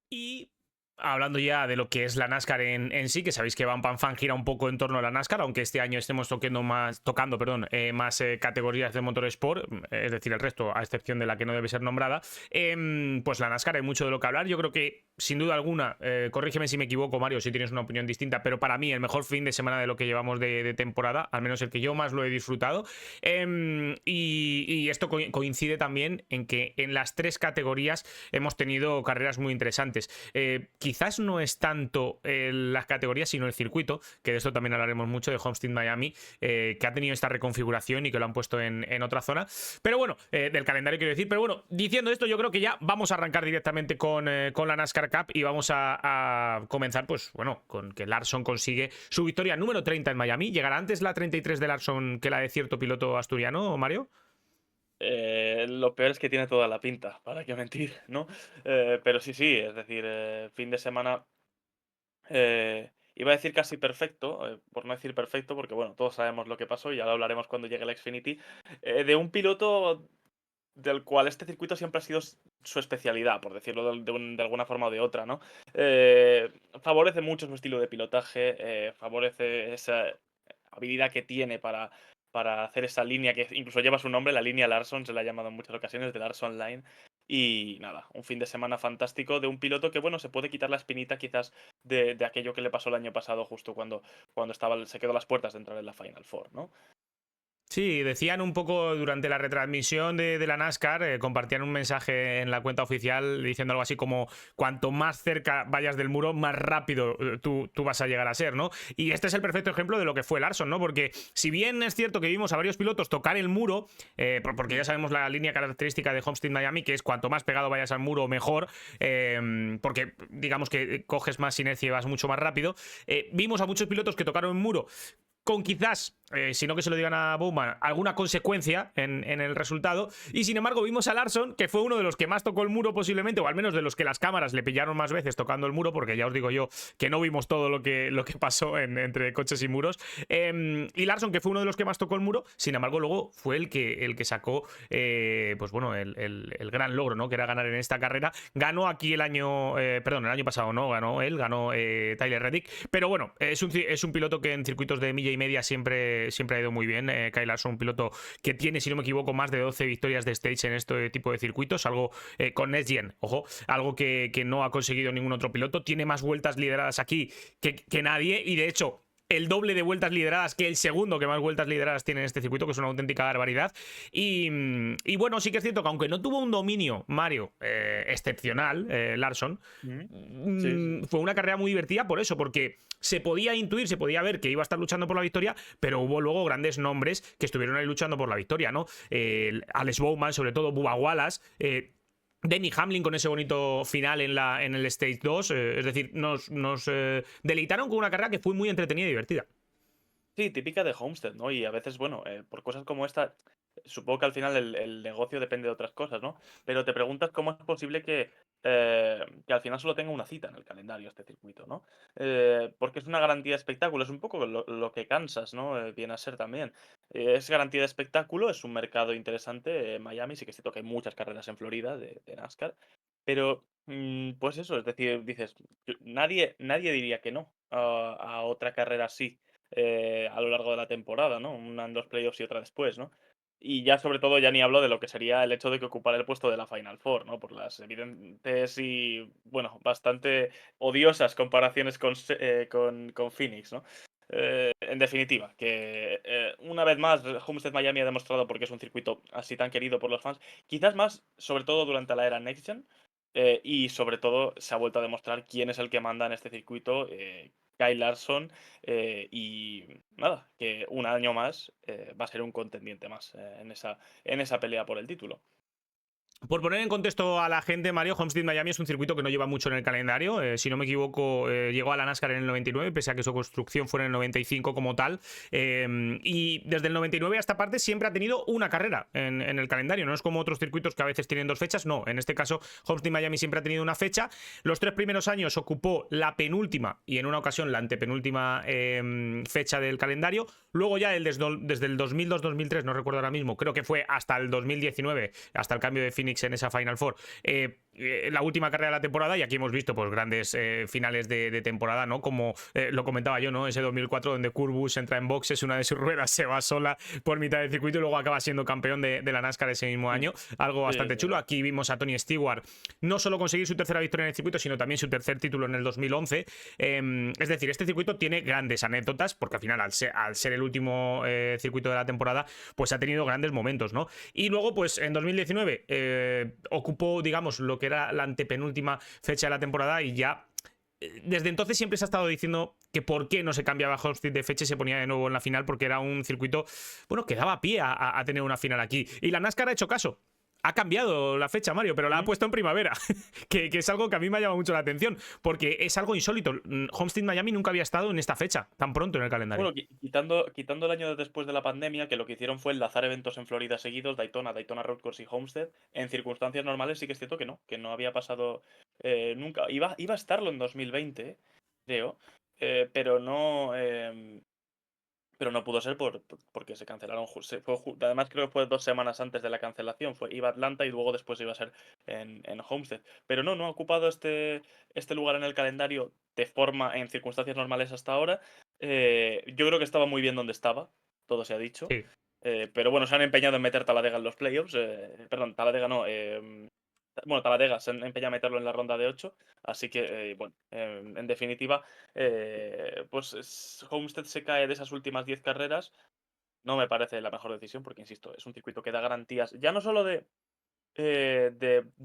Y hablando ya de lo que es la NASCAR en sí, que sabéis que Van Pan Fan gira un poco en torno a la NASCAR, aunque este año estemos tocando más categorías de motorsport, es decir, el resto, a excepción de la que no debe ser nombrada, pues la NASCAR hay mucho de lo que hablar. Yo creo que, sin duda alguna, corrígeme si me equivoco, Mario, si tienes una opinión distinta, pero para mí el mejor fin de semana de lo que llevamos de temporada, al menos el que yo más lo he disfrutado. Y esto coincide también en que en las tres categorías hemos tenido carreras muy interesantes. Quizás no es tanto las categorías, sino el circuito, que de esto también hablaremos mucho, de Homestead Miami, que ha tenido esta reconfiguración y que lo han puesto en otra zona. Pero bueno, del calendario quiero decir. Pero bueno, diciendo esto, yo creo que ya vamos a arrancar directamente con la NASCAR Cup y vamos a comenzar, pues bueno, con que Larson consigue su victoria número 30 en Miami. ¿Llegará antes la 33 de Larson que la de cierto piloto asturiano, Mario? Lo peor es que tiene toda la pinta, para qué mentir, ¿no? Pero sí, sí, es decir, fin de semana, iba a decir casi perfecto, por no decir perfecto, porque bueno, todos sabemos lo que pasó y ya lo hablaremos cuando llegue el Xfinity, de un piloto del cual este circuito siempre ha sido su especialidad, por decirlo de alguna forma o de otra, ¿no? Favorece mucho su estilo de pilotaje, favorece esa habilidad que tiene para hacer esa línea que incluso lleva su nombre, la línea Larson, se la ha llamado en muchas ocasiones, de Larson Line. Y nada, un fin de semana fantástico de un piloto que, bueno, se puede quitar la espinita quizás de aquello que le pasó el año pasado, justo cuando se quedó a las puertas de entrar en la Final Four, ¿no? Sí, decían un poco durante la retransmisión de la NASCAR, compartían un mensaje en la cuenta oficial diciendo algo así como: cuanto más cerca vayas del muro, más rápido tú vas a llegar a ser, ¿no? Y este es el perfecto ejemplo de lo que fue Larson, ¿no? Porque si bien es cierto que vimos a varios pilotos tocar el muro, porque ya sabemos la línea característica de Homestead Miami, que es cuanto más pegado vayas al muro, mejor, porque digamos que coges más inercia y vas mucho más rápido, vimos a muchos pilotos que tocaron el muro con quizás, si no que se lo digan a Bowman, alguna consecuencia en el resultado. Y sin embargo vimos a Larson, que fue uno de los que más tocó el muro posiblemente, o al menos de los que las cámaras le pillaron más veces tocando el muro, porque ya os digo yo que no vimos todo lo que pasó entre coches y muros. Y Larson, que fue uno de los que más tocó el muro, sin embargo luego fue el que sacó pues bueno, el gran logro, ¿no? Que era ganar en esta carrera. Ganó aquí el año pasado no, ganó Tyler Reddick. Pero bueno, es un piloto que en circuitos de milla y media siempre ha ido muy bien. Kyle Larson, un piloto que tiene, si no me equivoco, más de 12 victorias de stage en este tipo de circuitos, algo con Nesgen, ojo, algo que no ha conseguido ningún otro piloto. Tiene más vueltas lideradas aquí que nadie, y de hecho el doble de vueltas lideradas que el segundo que más vueltas lideradas tiene en este circuito, que es una auténtica barbaridad. Y bueno, sí que es cierto que aunque no tuvo un dominio, Mario, excepcional, Larson, Ujú. Sí, sí. fue una carrera muy divertida por eso, porque se podía intuir, se podía ver que iba a estar luchando por la victoria, pero hubo luego grandes nombres que estuvieron ahí luchando por la victoria, ¿no? Alex Bowman, sobre todo, Bubba Wallace, Denny Hamlin con ese bonito final en el Stage 2, es decir, nos deleitaron con una carrera que fue muy entretenida y divertida. Sí, típica de Homestead, ¿no? Y a veces, bueno, por cosas como esta, supongo que al final el negocio depende de otras cosas, ¿no? Pero te preguntas cómo es posible que al final solo tenga una cita en el calendario este circuito, ¿no? Porque es una garantía de espectáculo, es un poco lo que Kansas, ¿no? Viene a ser también. Es garantía de espectáculo, es un mercado interesante. Miami sí que se toca, hay muchas carreras en Florida de NASCAR, pero pues eso, es decir, dices, nadie diría que no a otra carrera así a lo largo de la temporada, ¿no? Una en los playoffs y otra después, ¿no? Y ya sobre todo ya ni hablo de lo que sería el hecho de que ocupara el puesto de la Final Four, ¿no? Por las evidentes y, bueno, bastante odiosas comparaciones con Phoenix, ¿no? En definitiva, que una vez más Homestead Miami ha demostrado por qué es un circuito así tan querido por los fans, quizás más, sobre todo durante la era Next Gen, y sobre todo se ha vuelto a demostrar quién es el que manda en este circuito, Kyle Larson, y nada, que un año más va a ser un contendiente más en esa pelea por el título. Por poner en contexto a la gente, Mario, Homestead Miami es un circuito que no lleva mucho en el calendario. Si no me equivoco, llegó a la NASCAR en el 99, pese a que su construcción fue en el 95 como tal. Y desde el 99 a esta parte siempre ha tenido una carrera en el calendario. No es como otros circuitos que a veces tienen dos fechas. No, en este caso, Homestead Miami siempre ha tenido una fecha. Los tres primeros años ocupó la penúltima y en una ocasión la antepenúltima fecha del calendario. Luego ya desde el 2002-2003, no recuerdo ahora mismo, creo que fue hasta el 2019, hasta el cambio de Phoenix en esa Final Four, la última carrera de la temporada, y aquí hemos visto pues grandes finales de temporada, ¿no? Como lo comentaba yo, ¿no? Ese 2004 donde Kurt Busch entra en boxes, una de sus ruedas se va sola por mitad del circuito y luego acaba siendo campeón de la NASCAR ese mismo año. Algo bastante chulo. Aquí vimos a Tony Stewart no solo conseguir su tercera victoria en el circuito, sino también su tercer título en el 2011. Es decir, este circuito tiene grandes anécdotas, porque al final, al ser el último circuito de la temporada, pues ha tenido grandes momentos, ¿no? Y luego, pues en 2019 ocupó, digamos, lo que era la antepenúltima fecha de la temporada y ya desde entonces siempre se ha estado diciendo que por qué no se cambiaba Homestead de fecha y se ponía de nuevo en la final, porque era un circuito, bueno, que daba pie a tener una final aquí. Y la NASCAR ha hecho caso. Ha cambiado la fecha, Mario, pero la ha puesto en primavera, que es algo que a mí me ha llamado mucho la atención, porque es algo insólito. Homestead Miami nunca había estado en esta fecha, tan pronto en el calendario. Bueno, quitando el año después de la pandemia, que lo que hicieron fue enlazar eventos en Florida seguidos, Daytona Road Course y Homestead, en circunstancias normales sí que es cierto que no había pasado nunca. Iba a estarlo en 2020, creo, pero no... pero no pudo ser porque se cancelaron. Además, creo que fue 2 semanas antes de la cancelación. Iba a Atlanta y luego después iba a ser en Homestead. Pero no ha ocupado este lugar en el calendario en circunstancias normales hasta ahora. Yo creo que estaba muy bien donde estaba, todo se ha dicho. Sí. Pero bueno, se han empeñado en meter Talladega en los playoffs. Perdón, Talladega no. Bueno, Talladega se empeña a meterlo en la ronda de 8, así que, bueno, en definitiva, pues Homestead se cae de esas últimas 10 carreras. No me parece la mejor decisión porque, insisto, es un circuito que da garantías, ya no solo de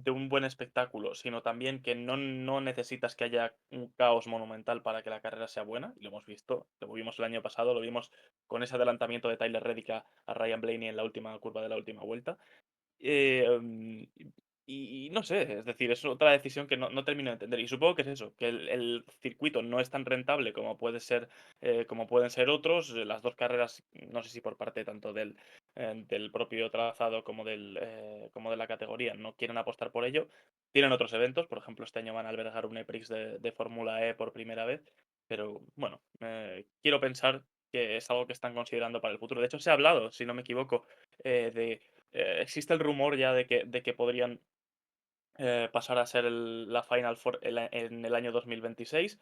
un buen espectáculo, sino también que no necesitas que haya un caos monumental para que la carrera sea buena, y lo hemos visto, lo vimos el año pasado, lo vimos con ese adelantamiento de Tyler Reddick a Ryan Blaney en la última curva de la última vuelta. Y no sé, es decir, es otra decisión que no termino de entender. Y supongo que es eso, que el circuito no es tan rentable como como pueden ser otros. Las dos carreras, no sé si por parte tanto del propio trazado como de la categoría, no quieren apostar por ello. Tienen otros eventos, por ejemplo, este año van a albergar un EPRIX de Fórmula E por primera vez. Pero bueno, quiero pensar que es algo que están considerando para el futuro. De hecho, se ha hablado, si no me equivoco, existe el rumor ya de que podrían pasar a ser la Final Four en el año 2026.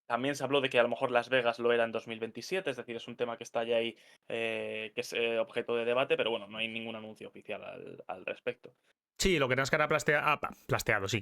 También se habló de que a lo mejor Las Vegas lo era en 2027, es decir, es un tema que está ya ahí, que es objeto de debate, pero bueno, no hay ningún anuncio oficial al respecto. Sí, lo que NASCAR ha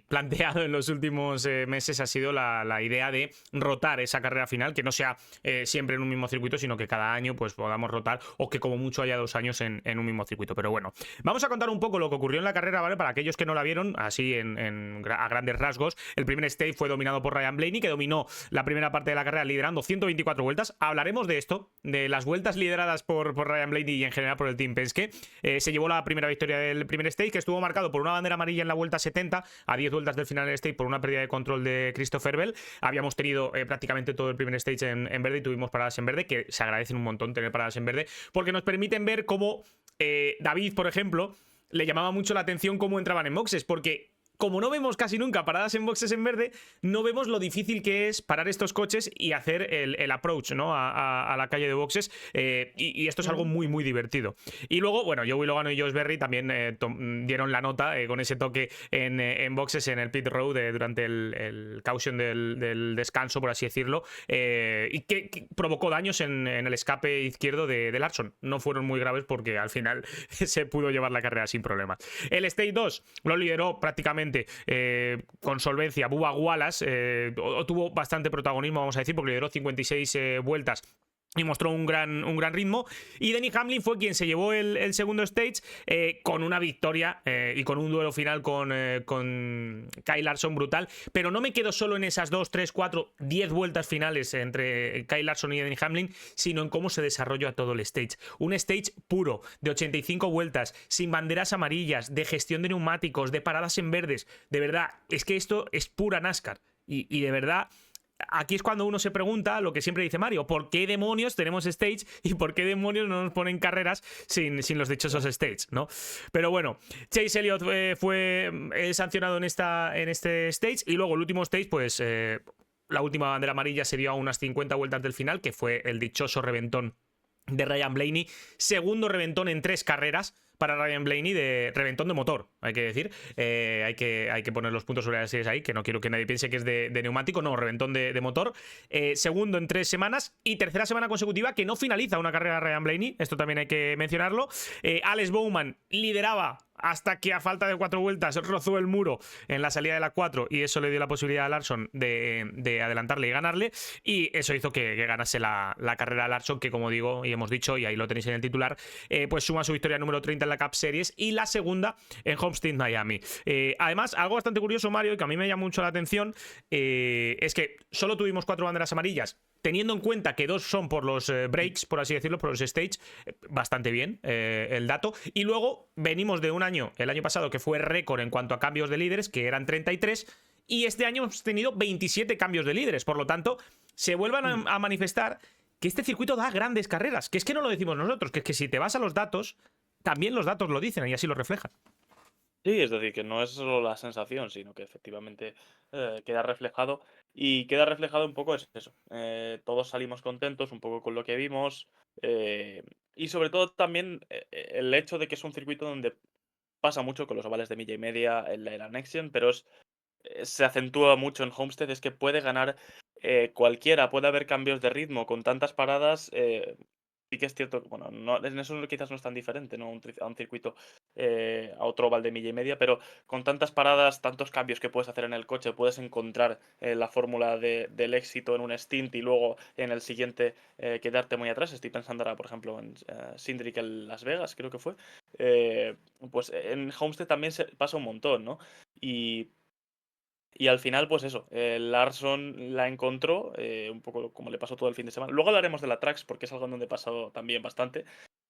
planteado en los últimos meses ha sido la idea de rotar esa carrera final, que no sea siempre en un mismo circuito, sino que cada año pues podamos rotar, o que como mucho haya 2 años en un mismo circuito. Pero bueno, vamos a contar un poco lo que ocurrió en la carrera, ¿vale? Para aquellos que no la vieron, así a grandes rasgos. El primer stage fue dominado por Ryan Blaney, que dominó la primera parte de la carrera liderando 124 vueltas. Hablaremos de esto, de las vueltas lideradas por Ryan Blaney y en general por el Team Penske. Se llevó la primera victoria del primer stage, que estuvo marcado por una bandera amarilla en la vuelta 70, a 10 vueltas del final del stage, por una pérdida de control de Christopher Bell. Habíamos tenido prácticamente todo el primer stage en verde y tuvimos paradas en verde, que se agradecen un montón tener paradas en verde, porque nos permiten ver cómo David, por ejemplo, le llamaba mucho la atención cómo entraban en boxes, porque como no vemos casi nunca paradas en boxes en verde, no vemos lo difícil que es parar estos coches y hacer el approach, ¿no? a la calle de boxes. Y esto es algo muy, muy divertido. Y luego, bueno, Joey Logano y Josh Berry también dieron la nota con ese toque en boxes en el pit road durante el caution del descanso, por así decirlo, y que provocó daños en el escape izquierdo de Larson. No fueron muy graves porque al final se pudo llevar la carrera sin problemas. El Stage 2 lo lideró prácticamente con solvencia Bubba Wallace, tuvo bastante protagonismo, vamos a decir, porque lideró 56 vueltas y mostró un gran ritmo. Y Denny Hamlin fue quien se llevó el segundo stage con una victoria y con un duelo final con Kyle Larson brutal. Pero no me quedo solo en esas 2, 3, 4, 10 vueltas finales entre Kyle Larson y Denny Hamlin, sino en cómo se desarrolla todo el stage. Un stage puro, de 85 vueltas, sin banderas amarillas, de gestión de neumáticos, de paradas en verdes. De verdad, es que esto es pura NASCAR. Y de verdad, aquí es cuando uno se pregunta lo que siempre dice Mario: ¿por qué demonios tenemos stage y por qué demonios no nos ponen carreras sin los dichosos stage, ¿no? Pero bueno, Chase Elliott fue sancionado en este stage, y luego el último stage, pues la última bandera amarilla se dio a unas 50 vueltas del final, que fue el dichoso reventón de Ryan Blaney. Segundo reventón en 3 carreras, para Ryan Blaney de reventón de motor, hay que decir. Hay que poner los puntos sobre las series ahí, que no quiero que nadie piense que es de neumático, no, reventón de motor. Segundo en 3 semanas y tercera semana consecutiva que no finaliza una carrera Ryan Blaney, esto también hay que mencionarlo. Alex Bowman lideraba hasta que a falta de 4 vueltas rozó el muro en la salida de la 4 y eso le dio la posibilidad a Larson de adelantarle y ganarle, y eso hizo que ganase la carrera a Larson, que como digo y hemos dicho, y ahí lo tenéis en el titular, pues suma su victoria número 30 en la Cup Series y la segunda en Homestead Miami. Además, algo bastante curioso, Mario, y que a mí me llama mucho la atención, es que solo tuvimos 4 banderas amarillas, teniendo en cuenta que 2 son por los breaks, por así decirlo, por los stage, bastante bien el dato. Y luego venimos de un año, el año pasado, que fue récord en cuanto a cambios de líderes, que eran 33, y este año hemos tenido 27 cambios de líderes. Por lo tanto, se vuelvan a manifestar que este circuito da grandes carreras, que es que no lo decimos nosotros, que es que si te vas a los datos, también los datos lo dicen y así lo reflejan. Sí, es decir, que no es solo la sensación, sino que efectivamente queda reflejado. Y queda reflejado un poco es eso. Todos salimos contentos un poco con lo que vimos. Y sobre todo también el hecho de que es un circuito donde pasa mucho con los ovales de milla y media en la Nexion, pero se acentúa mucho en Homestead, es que puede ganar cualquiera, puede haber cambios de ritmo con tantas paradas. Sí que es cierto, bueno, en eso quizás no es tan diferente, ¿no? A un circuito, a otro oval de milla y media, pero con tantas paradas, tantos cambios que puedes hacer en el coche, puedes encontrar la fórmula del éxito en un stint y luego en el siguiente quedarte muy atrás. Estoy pensando ahora, por ejemplo, en Sindrick en Las Vegas, creo que fue. Pues en Homestead también se pasa un montón, ¿no? Y y al final, pues eso, Larson la encontró, un poco como le pasó todo el fin de semana. Luego hablaremos de la Trax, porque es algo en donde he pasado también bastante.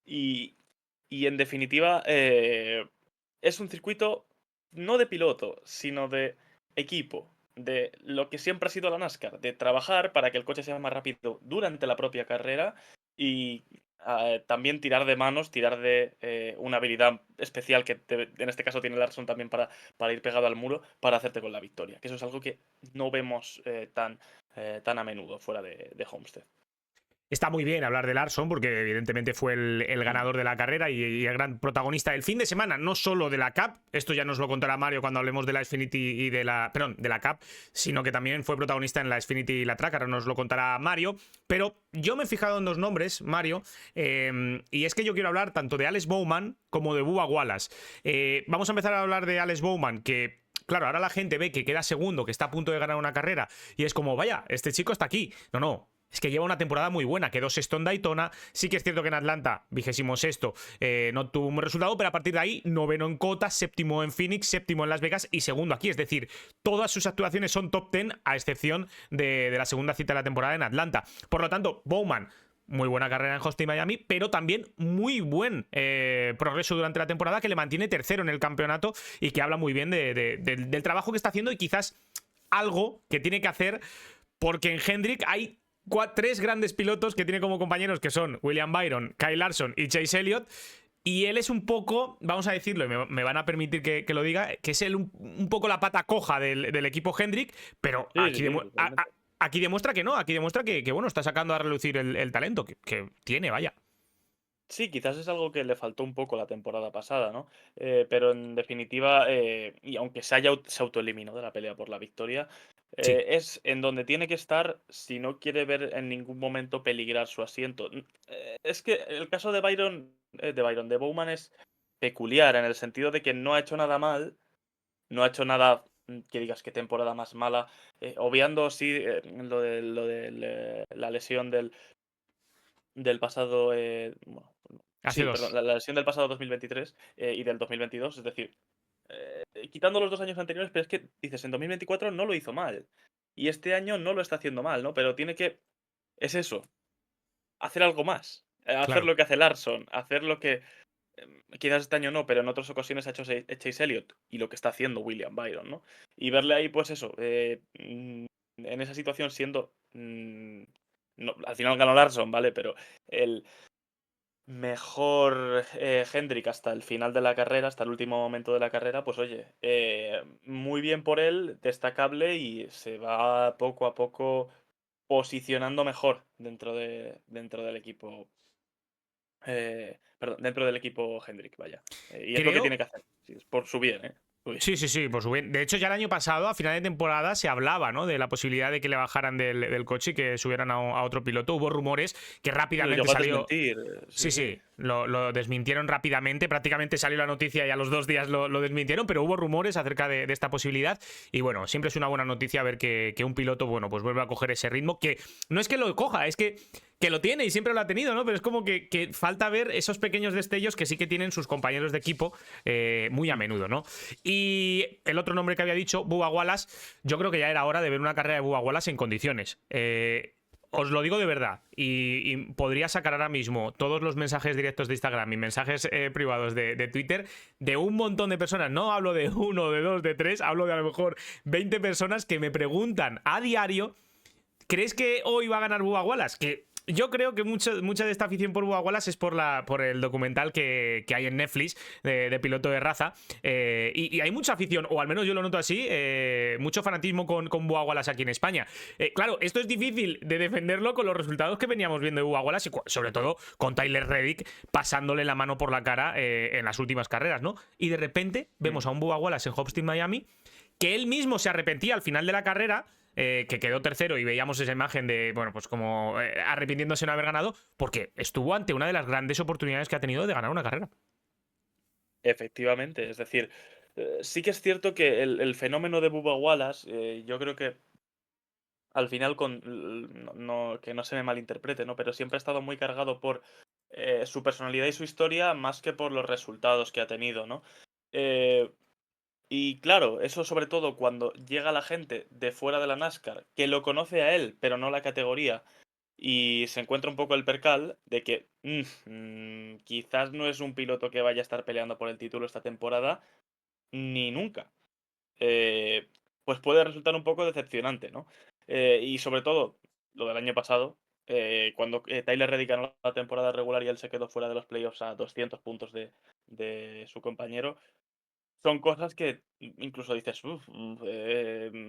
Y, y en definitiva, es un circuito no de piloto, sino de equipo. De lo que siempre ha sido la NASCAR, de trabajar para que el coche sea más rápido durante la propia carrera y también tirar de manos, tirar de una habilidad especial que en este caso tiene Larson también para ir pegado al muro, para hacerte con la victoria. Que eso es algo que no vemos tan a menudo fuera de Homestead. Está muy bien hablar de Larson porque evidentemente fue el ganador de la carrera y el gran protagonista del fin de semana, no solo de la Cup, esto ya nos lo contará Mario cuando hablemos de la Xfinity y perdón, de la Cup, sino que también fue protagonista en la Xfinity y la Track, ahora nos lo contará Mario, pero yo me he fijado en 2 nombres, Mario, y es que yo quiero hablar tanto de Alex Bowman como de Bubba Wallace. Vamos a empezar a hablar de Alex Bowman, que claro, ahora la gente ve que queda segundo, que está a punto de ganar una carrera, y es como, vaya, este chico está aquí. No, no. Es que lleva una temporada muy buena, quedó sexto en Daytona. Sí que es cierto que en Atlanta, 26º, no tuvo un buen resultado, pero a partir de ahí, noveno en Cota, séptimo en Phoenix, séptimo en Las Vegas y segundo aquí. Es decir, todas sus actuaciones son top 10, a excepción de la segunda cita de la temporada en Atlanta. Por lo tanto, Bowman, muy buena carrera en Austin Miami, pero también muy buen progreso durante la temporada, que le mantiene tercero en el campeonato y que habla muy bien del trabajo que está haciendo y quizás algo que tiene que hacer, porque en Hendrick hay 3 grandes pilotos que tiene como compañeros, que son William Byron, Kyle Larson y Chase Elliott. Y él es un poco, vamos a decirlo, y me van a permitir que lo diga, que es él un poco la pata coja del equipo Hendrick, pero Sí, sí, sí, totalmente. aquí demuestra que no, aquí demuestra que bueno, está sacando a relucir el talento que tiene, vaya. Sí, quizás es algo que le faltó un poco la temporada pasada, ¿no? Pero en definitiva, y aunque se autoeliminó de la pelea por la victoria, Sí, es en donde tiene que estar si no quiere ver en ningún momento peligrar su asiento. Es que el caso de Bowman es peculiar en el sentido de que no ha hecho nada mal, no ha hecho nada que digas qué temporada más mala, obviando sí la lesión del pasado, bueno, hace sí, perdón, dos. la lesión del pasado 2023 y del 2022, es decir, quitando los 2 años anteriores, pero es que dices, en 2024 no lo hizo mal y este año no lo está haciendo mal, ¿no? Pero tiene que, es eso, hacer algo más, hacer Claro. lo que hace Larson, hacer lo que quizás este año no, pero en otras ocasiones ha hecho Chase Elliott y lo que está haciendo William Byron, ¿no? Y verle ahí, pues eso, en esa situación siendo... al final ganó Larson, ¿vale? Pero el mejor Hendrick hasta el final de la carrera, hasta el último momento de la carrera, pues oye, muy bien por él, destacable y se va poco a poco posicionando mejor dentro del equipo Perdón, dentro del equipo Hendrick, vaya. Y es lo que Creo. tiene que hacer. Sí, es por su bien, ¿eh? Su bien. Sí, sí, sí, por su bien. De hecho, ya el año pasado, a final de temporada, se hablaba, ¿no? De la posibilidad de que le bajaran del coche y que subieran a otro piloto. Hubo rumores que Sí, lo rápidamente llegó a salió. desmentir. Sí, Sí, sí. sí, lo desmintieron rápidamente, prácticamente salió la noticia y a los 2 días lo desmintieron, pero hubo rumores acerca de esta posibilidad y bueno, siempre es una buena noticia ver que un piloto, bueno, pues vuelve a coger ese ritmo, que no es que lo coja, es que lo tiene y siempre lo ha tenido, ¿no? Pero es como que falta ver esos pequeños destellos que sí que tienen sus compañeros de equipo muy a Mm. menudo, ¿no? Y el otro nombre que había dicho, Bubba Wallace, yo creo que ya era hora de ver una carrera de Bubba Wallace en condiciones. Os lo digo de verdad, y podría sacar ahora mismo todos los mensajes directos de Instagram y mensajes privados de Twitter de un montón de personas. No hablo de uno, de dos, de tres, hablo de a lo mejor 20 personas que me preguntan a diario: ¿crees que hoy va a ganar Bubba Wallace? Que yo creo que mucha de esta afición por Bubba Wallace es por el documental que hay en Netflix de piloto de raza. Y hay mucha afición, o al menos yo lo noto así, mucho fanatismo con Bubba Wallace aquí en España. Claro, esto es difícil de defenderlo con los resultados que veníamos viendo de Bubba Wallace, y sobre todo con Tyler Reddick pasándole la mano por la cara en las últimas carreras, ¿no? Y de repente vemos Mm. a un Bubba Wallace en Hopstein, Miami, que él mismo se arrepentía al final de la carrera, que quedó tercero y veíamos esa imagen de, bueno, pues como arrepintiéndose de no haber ganado, porque estuvo ante una de las grandes oportunidades que ha tenido de ganar una carrera. Efectivamente. Es decir, sí que es cierto que el fenómeno de Bubba Wallace, yo creo que al final, que no se me malinterprete, ¿no? Pero siempre ha estado muy cargado por su personalidad y su historia más que por los resultados que ha tenido, ¿no? Eh, y claro, eso sobre todo cuando llega la gente de fuera de la NASCAR, que lo conoce a él, pero no la categoría, y se encuentra un poco el percal de que quizás no es un piloto que vaya a estar peleando por el título esta temporada, ni nunca. eh, pues puede resultar un poco decepcionante, ¿no? Y sobre todo, lo del año pasado, cuando Tyler Reddick ganó la temporada regular y él se quedó fuera de los playoffs a 200 puntos de su compañero, son cosas que incluso dices: "Uf,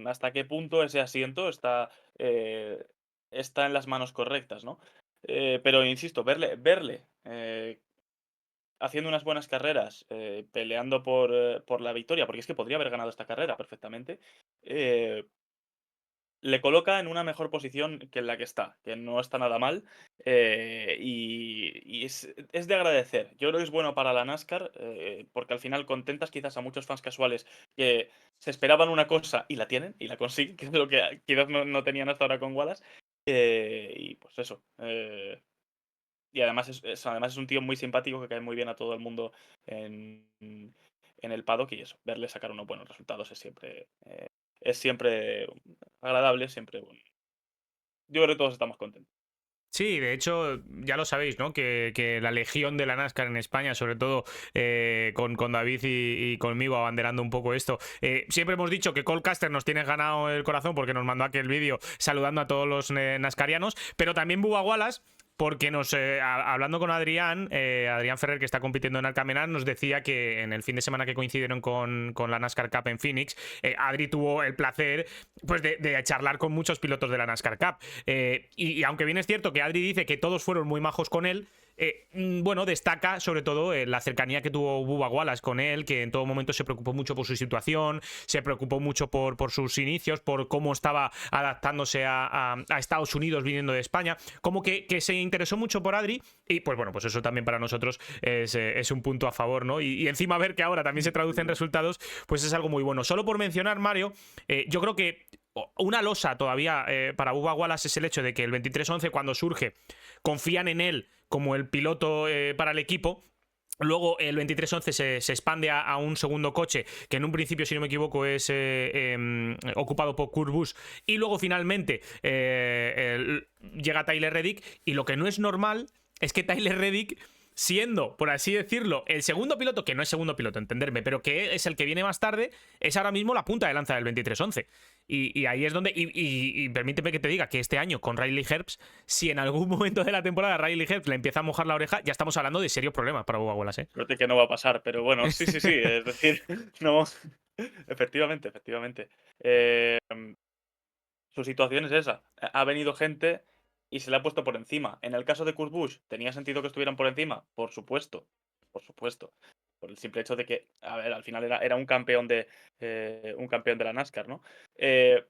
¿hasta qué punto ese asiento está en las manos correctas, ¿no?". Pero insisto, verle haciendo unas buenas carreras, peleando por la victoria, porque es que podría haber ganado esta carrera perfectamente, eh, le coloca en una mejor posición que en la que está, que no está nada mal, y es de agradecer. Yo creo que es bueno para la NASCAR, porque al final contentas quizás a muchos fans casuales que se esperaban una cosa y la tienen, y la consiguen, que es lo que quizás no tenían hasta ahora con Wallace, y pues eso, y además además es un tío muy simpático que cae muy bien a todo el mundo en el paddock, y eso, verle sacar unos buenos resultados es siempre agradable, siempre bueno. Yo creo que todos estamos contentos. Sí, de hecho, ya lo sabéis, ¿no? Que la legión de la NASCAR en España, sobre todo con David y conmigo abanderando un poco esto, siempre hemos dicho que Colcaster nos tiene ganado el corazón porque nos mandó aquel vídeo saludando a todos los nascarianos, pero también Bubba Wallace, porque hablando con Adrián Ferrer, que está compitiendo en Alcamenar, nos decía que en el fin de semana que coincidieron con la NASCAR Cup en Phoenix, Adri tuvo el placer pues de charlar con muchos pilotos de la NASCAR Cup. Y aunque bien es cierto que Adri dice que todos fueron muy majos con él, bueno, destaca sobre todo la cercanía que tuvo Bubba Wallace con él, que en todo momento se preocupó mucho por su situación, se preocupó mucho por sus inicios, por cómo estaba adaptándose a Estados Unidos viniendo de España, como que se interesó mucho por Adri, y pues bueno, pues eso también para nosotros es un punto a favor, ¿no? Y encima ver que ahora también se traduce en resultados, pues es algo muy bueno. Solo por mencionar, Mario, yo creo que una losa todavía para Bubba Wallace es el hecho de que el 23-11, cuando surge, confían en él como el piloto para el equipo. Luego el 23-11 se expande a un segundo coche que en un principio, si no me equivoco, es ocupado por Kurt Busch, y luego finalmente llega Tyler Reddick, y lo que no es normal es que Tyler Reddick, siendo, por así decirlo, el segundo piloto, que no es segundo piloto, entenderme, pero que es el que viene más tarde, es ahora mismo la punta de lanza del 23-11. Y ahí es donde. Y permíteme que te diga que este año con Riley Herbst, si en algún momento de la temporada Riley Herbst le empieza a mojar la oreja, ya estamos hablando de serios problemas para Bubba Wallace, ¿eh? Suerte que no va a pasar, pero bueno, sí, sí, sí, es decir, no, efectivamente, efectivamente. Su situación es esa. Ha venido gente y se le ha puesto por encima. En el caso de Kurt Busch, ¿tenía sentido que estuvieran por encima? Por supuesto, por supuesto. Por el simple hecho de que, a ver, al final era un campeón de la NASCAR, ¿no? Eh,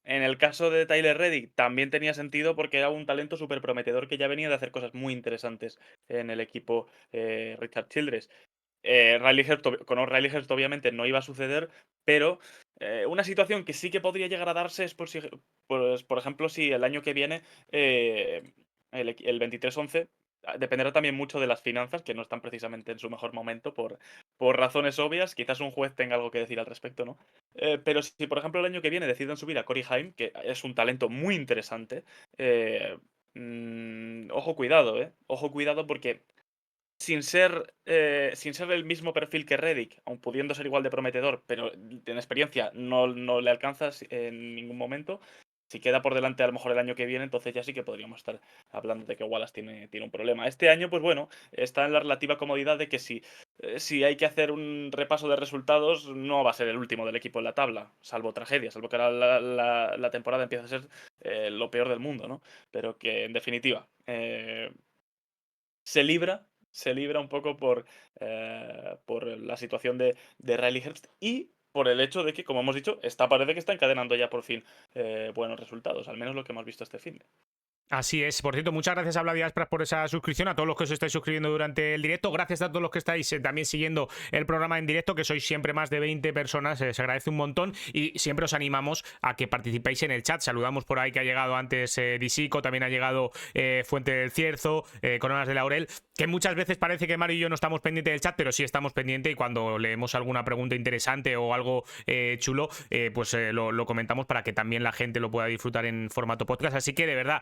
en el caso de Tyler Reddick también tenía sentido porque era un talento súper prometedor que ya venía de hacer cosas muy interesantes en el equipo Richard Childress. Con Riley Herbst obviamente no iba a suceder, pero una situación que sí que podría llegar a darse es pues, por ejemplo, si el año que viene el 23-11 dependerá también mucho de las finanzas, que no están precisamente en su mejor momento por razones obvias. Quizás un juez tenga algo que decir al respecto, ¿no? Pero si, por ejemplo, el año que viene deciden subir a Corey Haim, que es un talento muy interesante, ojo cuidado, ¿eh? Ojo cuidado porque sin ser el mismo perfil que Reddick, aun pudiendo ser igual de prometedor, pero en experiencia no le alcanzas en ningún momento. Si queda por delante a lo mejor el año que viene, entonces ya sí que podríamos estar hablando de que Wallace tiene un problema. Este año, pues bueno, está en la relativa comodidad de que si hay que hacer un repaso de resultados, no va a ser el último del equipo en la tabla, salvo tragedia, salvo que ahora la temporada empieza a ser lo peor del mundo, ¿no? Pero que en definitiva, se libra, se libra un poco por la situación de Riley Herbst y por el hecho de que, como hemos dicho, parece que está encadenando ya por fin buenos resultados, al menos lo que hemos visto este fin. Así es. Por cierto, muchas gracias a Vladi Aspras por esa suscripción, a todos los que os estáis suscribiendo durante el directo. Gracias a todos los que estáis también siguiendo el programa en directo, que sois siempre más de 20 personas. Se agradece un montón y siempre os animamos a que participéis en el chat. Saludamos por ahí que ha llegado antes Disico, también ha llegado Fuente del Cierzo, Coronas de Laurel, que muchas veces parece que Mario y yo no estamos pendientes del chat, pero sí estamos pendientes y cuando leemos alguna pregunta interesante o algo chulo, pues lo comentamos para que también la gente lo pueda disfrutar en formato podcast. Así que de verdad,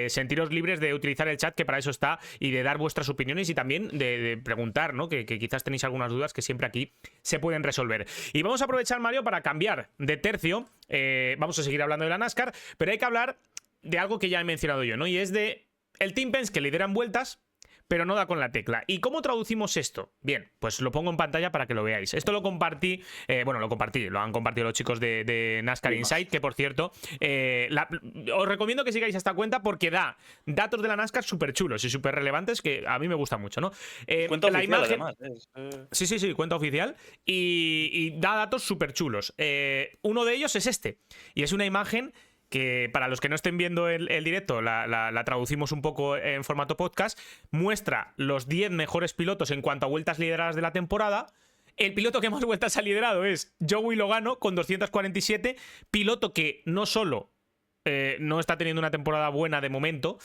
sentiros libres de utilizar el chat, que para eso está, y de dar vuestras opiniones y también de preguntar, ¿no? Que quizás tenéis algunas dudas que siempre aquí se pueden resolver. Y vamos a aprovechar, Mario, para cambiar de tercio. Vamos a seguir hablando de la NASCAR, pero hay que hablar de algo que ya he mencionado yo, ¿no? Y es de el Team Penske, que lideran vueltas, pero no da con la tecla. ¿Y cómo traducimos esto? Bien, pues lo pongo en pantalla para que lo veáis. Esto lo compartí, lo han compartido los chicos de NASCAR Y Insight, más. que por cierto, os recomiendo que sigáis esta cuenta porque da datos de la NASCAR súper chulos y súper relevantes que a mí me gusta mucho, ¿no? Cuenta La oficial, imagen... además. Sí, cuenta oficial y da datos súper chulos. Uno de ellos es este, y es una imagen que para los que no estén viendo el directo, la traducimos un poco en formato podcast, muestra los 10 mejores pilotos en cuanto a vueltas lideradas de la temporada. El piloto que más vueltas ha liderado es Joey Logano con 247, piloto que no solo no está teniendo una temporada buena de momento,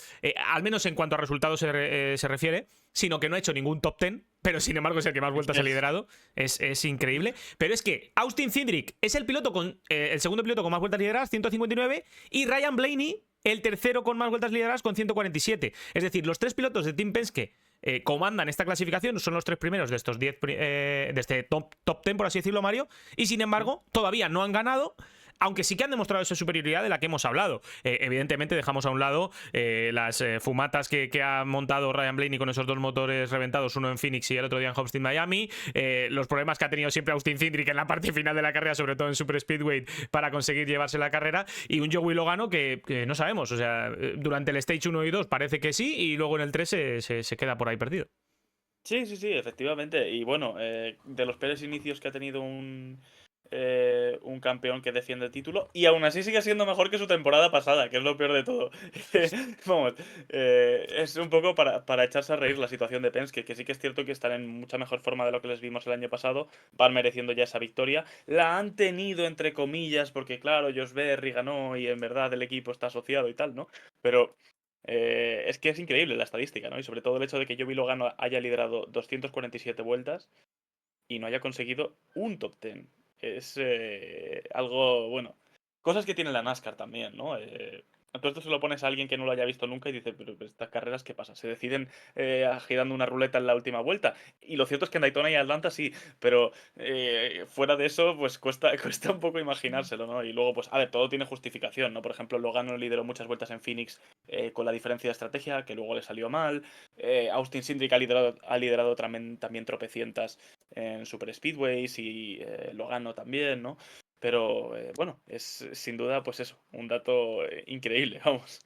al menos en cuanto a resultados se refiere, sino que no ha hecho ningún top 10, pero sin embargo es el que más vueltas ha liderado. Es increíble. Pero es que Austin Cindric es el segundo piloto con más vueltas lideradas, 159, y Ryan Blaney, el tercero con más vueltas lideradas, con 147. Es decir, los tres pilotos de Team Penske comandan esta clasificación, son los tres primeros de estos 10, de este top 10, por así decirlo, Mario, y sin embargo todavía no han ganado, aunque sí que han demostrado esa superioridad de la que hemos hablado. Evidentemente dejamos a un lado las fumatas que ha montado Ryan Blaney con esos dos motores reventados, uno en Phoenix y el otro día en Homestead, Miami, los problemas que ha tenido siempre Austin Cindric en la parte final de la carrera, sobre todo en Super Speedway, para conseguir llevarse la carrera, y un Joey Logano que no sabemos, o sea, durante el Stage 1 y 2 parece que sí, y luego en el 3 se queda por ahí perdido. Sí, sí, sí, efectivamente. Y bueno, de los peores inicios que ha tenido un campeón que defiende el título, y aún así sigue siendo mejor que su temporada pasada, que es lo peor de todo. Vamos, es un poco para echarse a reír la situación de Penske, que sí que es cierto que están en mucha mejor forma de lo que les vimos el año pasado, van mereciendo ya esa victoria. La han tenido entre comillas, porque claro, Josh Berry ganó y en verdad el equipo está asociado y tal, ¿no? Pero es que es increíble la estadística, ¿no? Y sobre todo el hecho de que Joey Logano haya liderado 247 vueltas y no haya conseguido un top 10. Es algo, bueno, cosas que tiene la NASCAR también, ¿no? Tú esto se lo pones a alguien que no lo haya visto nunca y dice, pero estas carreras, ¿qué pasa? Se deciden girando una ruleta en la última vuelta. Y lo cierto es que en Daytona y Atlanta sí, pero fuera de eso, pues cuesta, cuesta un poco imaginárselo, ¿no? Y luego, pues, a ver, todo tiene justificación, ¿no? Por ejemplo, Logano lideró muchas vueltas en Phoenix con la diferencia de estrategia, que luego le salió mal. Austin Cindric ha liderado también tropecientas en Super Speedways y Logano también, ¿no? Pero bueno, es sin duda, pues eso, un dato increíble, vamos.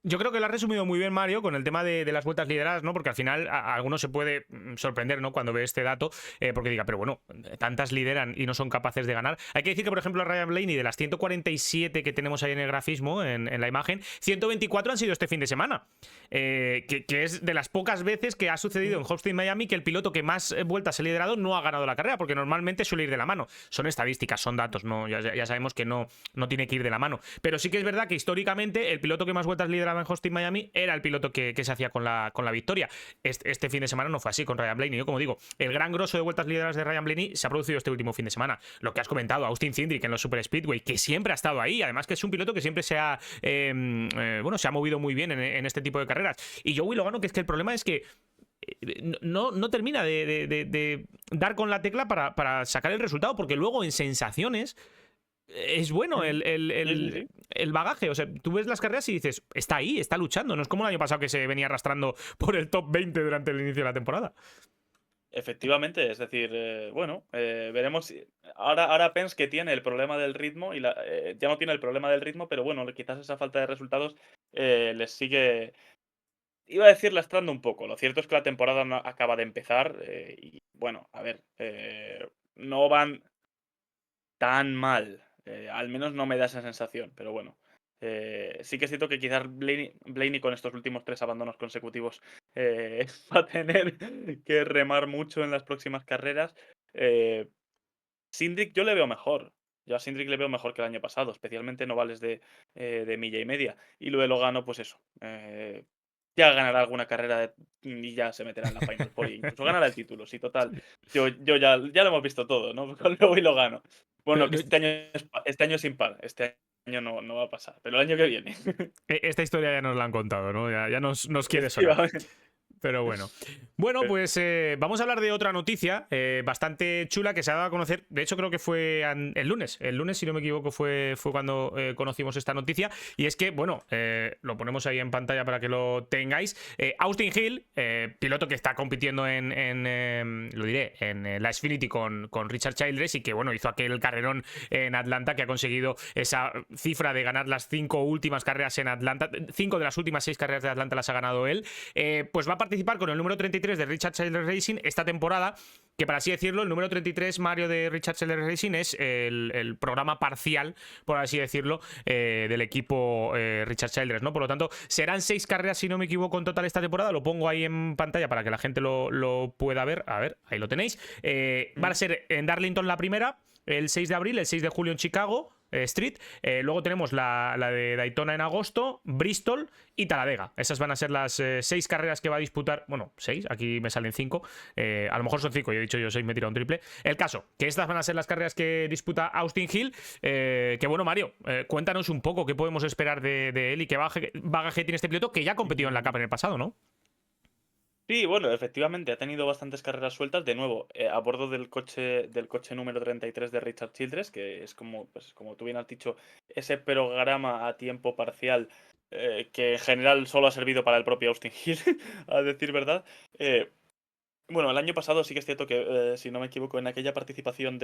Yo creo que lo has resumido muy bien, Mario, con el tema de las vueltas lideradas, ¿no? Porque al final a alguno se puede sorprender, ¿no? Cuando ve este dato, porque diga, pero bueno, tantas lideran y no son capaces de ganar. Hay que decir que, por ejemplo, Ryan Blaney, de las 147 que tenemos ahí en el grafismo, en la imagen, 124 han sido este fin de semana. Que es de las pocas veces que ha sucedido en Austin, Miami, que el piloto que más vueltas ha liderado no ha ganado la carrera, porque normalmente suele ir de la mano. Son estadísticas, son datos, ¿no? Ya sabemos que no tiene que ir de la mano. Pero sí que es verdad que históricamente el piloto que más vueltas lideraba en Austin Miami era el piloto que se hacía con la victoria. Este fin de semana no fue así con Ryan Blaney. Yo, como digo, el gran grosso de vueltas lideradas de Ryan Blaney se ha producido este último fin de semana. Lo que has comentado, Austin Cindric en los Super Speedway, que siempre ha estado ahí. Además que es un piloto que siempre se ha movido muy bien en este tipo de carreras. Y Joey Logano, que es que el problema es que no termina de dar con la tecla para sacar el resultado, porque luego en sensaciones es bueno Sí, sí, sí. el bagaje. O sea, tú ves las carreras y dices, está ahí, está luchando. No es como el año pasado que se venía arrastrando por el top 20 durante el inicio de la temporada. Efectivamente, es decir, bueno, veremos. Ahora Pence que tiene el problema del ritmo y ya no tiene el problema del ritmo, pero bueno, quizás esa falta de resultados les sigue, iba a decir lastrando un poco. Lo cierto es que la temporada no acaba de empezar y bueno, a ver, no van tan mal. Al menos no me da esa sensación, pero bueno. Sí que es cierto que quizás Blaney con estos últimos 3 abandonos consecutivos va a tener que remar mucho en las próximas carreras. Eh, Sindrick yo le veo mejor. Yo a Sindrick le veo mejor que el año pasado, especialmente en ovales de milla y media. Y luego gano, pues eso. Ya ganará alguna carrera y ya se meterá en la Final Four. Incluso ganará el título, sí, total. Yo ya lo hemos visto todo, ¿no? Con luego y lo gano. Bueno, que Pero, este año es impar. Este año no va a pasar. Pero el año que viene. esta historia ya nos la han contado, ¿no? Ya nos quiere sonar. Efectivamente. Pero bueno. Bueno, pues vamos a hablar de otra noticia bastante chula que se ha dado a conocer. De hecho, creo que fue el lunes. El lunes, si no me equivoco, fue cuando conocimos esta noticia. Y es que, bueno, lo ponemos ahí en pantalla para que lo tengáis. Austin Hill, piloto que está compitiendo lo diré, en la Xfinity con Richard Childress y que, bueno, hizo aquel carrerón en Atlanta, que ha conseguido esa cifra de ganar las 5 últimas carreras en Atlanta. 5 de las últimas 6 carreras de Atlanta las ha ganado él. Pues va a participar con el número 33 de Richard Childress Racing esta temporada, que, para así decirlo, el número 33, Mario, de Richard Childress Racing es el programa parcial, por así decirlo, del equipo Richard Childress, ¿no? Por lo tanto, serán 6 carreras, si no me equivoco, en total esta temporada. Lo pongo ahí en pantalla para que la gente lo pueda ver. A ver, ahí lo tenéis. Va a ser en Darlington la primera, el 6 de abril, el 6 de julio en Chicago Street. Luego tenemos la de Daytona en agosto, Bristol y Talladega. Esas van a ser las 6 carreras que va a disputar. Bueno, 6, aquí me salen 5. A lo mejor son 5, yo he dicho yo 6, me he tirado un triple. El caso, que estas van a ser las carreras que disputa Austin Hill. Que bueno, Mario, cuéntanos un poco qué podemos esperar de él y qué bagaje tiene este piloto que ya ha competido en la Cup en el pasado, ¿no? Sí, bueno, efectivamente, ha tenido bastantes carreras sueltas. De nuevo, a bordo del coche número 33 de Richard Childress, que es como, pues, como tú bien has dicho, ese programa a tiempo parcial que en general solo ha servido para el propio Austin Hill, a decir verdad. Bueno, el año pasado sí que es cierto que, si no me equivoco, en aquella participación